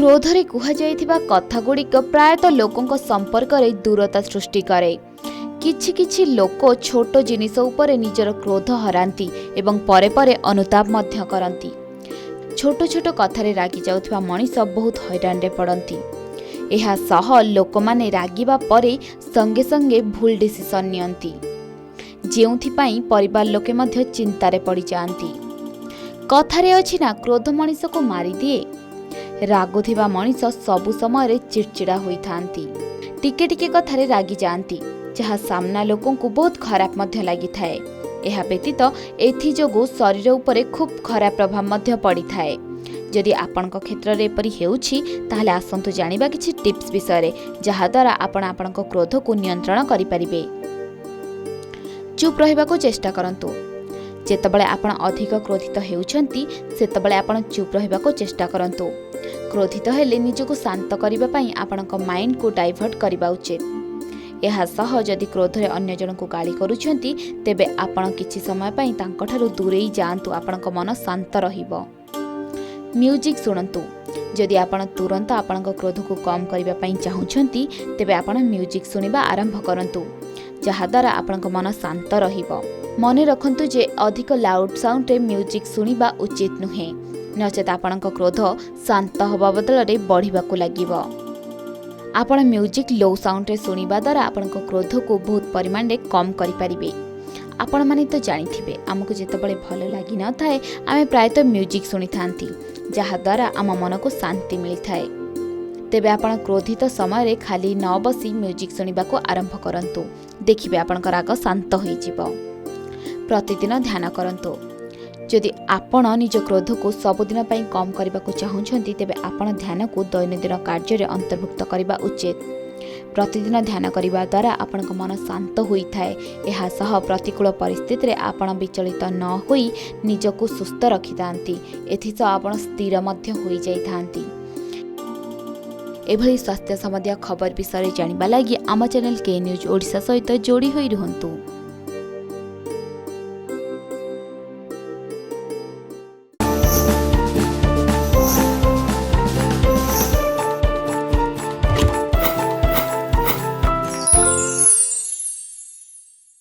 क्रोधरे कुहाଯାଇଥିବା कथागुड़िक प्रायतः लोकों संपर्क में दूरता सृष्टि करे। किछि किछि लोक छोट जिनिस उपरे निजर क्रोध हरांती एवं परे परे अनुताप मध्य करंती। छोट छोट कथारे रागी जाउथबा मनीष बहुत हैरान रे पड़ती। एहा सह लोक माने रागिबा परे संगे संगे भूल डिसिशन नियंती, जेउथिपाई परिवार लोके मध्य चिंतारे पड़ी जांती। कथारे अछि ना, क्रोध मनीष को मारी दिए। रागुथिबा मनीष सबु समय चिड़चिड़ा होई थांती, टिके टिके कथारे रागी जांती, जहाँ सामना लोकों को बहुत खराब मध्य लागि थाए। एहा व्यतीत एथि जोगु शरीर उपरे खूब खराब प्रभाव मध्य पड़ी थाए। जदि आपनक क्षेत्र रे एपरि हेउछि ताहले आसंतु जानिबा किछि टिप्स विषय जहा द्वारा आपण आपनक क्रोध को नियंत्रण करि परिबे। चुप रहिबा को चेष्टा करंतु। जेतबेले आपण अधिक क्रोधित हेउछंती सेतबेले आपण चुप रहिबा को चेष्टा करंतु। क्रोधित हेले निजको शांत करिबा पई आपणक माइंड को डाइवर्ट करिबा उचित। एहा सह जदि क्रोधरे अन्य जन को गाली करूछंती तेबे आपण किछि समय पई तांकठारु दूरेई जांतु, आपणक मन शांत रहिबो। म्यूजिक सुनंतु। जदि आपण तुरंत आपणक क्रोध को कम करिबा पई चाहुछंती तेबे आपण म्यूजिक सुनिबा आरंभ करंतु, जहा द्वारा आपणक मन शांत रहिबो। मने रखंतु जे अधिक लाउड साउंड रे म्यूजिक सुनिबा उचित नुहे, नचेत आपणक क्रोध शांत हवा बदल बढ़िबा को लागिबो। आपण म्यूजिक लो साउंड रे सुनिबा द्वारा आपणक क्रोध को बहुत परिमाण रे कम करि परिबे। आपण माने तो जानिथिबे हमकु जेतबेले भल लागि न थाए आमे प्रायतः म्यूजिक सुनि थांती, जहा द्वारा आम मन को शांति मिली थाए। तेबे आपण क्रोधित समय रे खाली न बसी म्यूजिक सुनिबा को आरंभ करंतु, देखिबे आपणक राग शांत होई जिवो। प्रतिदिन ध्यान करंतु। जदि आपण निज क्रोध को सबुदिन पई कम करबा को चाहुछंती तेबे आपण ध्यान को दैनंदिन कार्य रे अंतर्भुक्त करबा उचित। प्रतिदिन ध्यान करबा द्वारा आपणक मन शांत होई थाए। एहा सह प्रतिकूल परिस्थिति रे आपण विचलित न होई निजको सुस्थ रखि थांती। एथिस आपण स्थिर मध्य होई जाई थांती। एभली स्वास्थ्य संबंधी खबर विषय जानिबा लागि आम चैनल के न्यूज ओडिशा सहित जोड़ी होई रहंतु।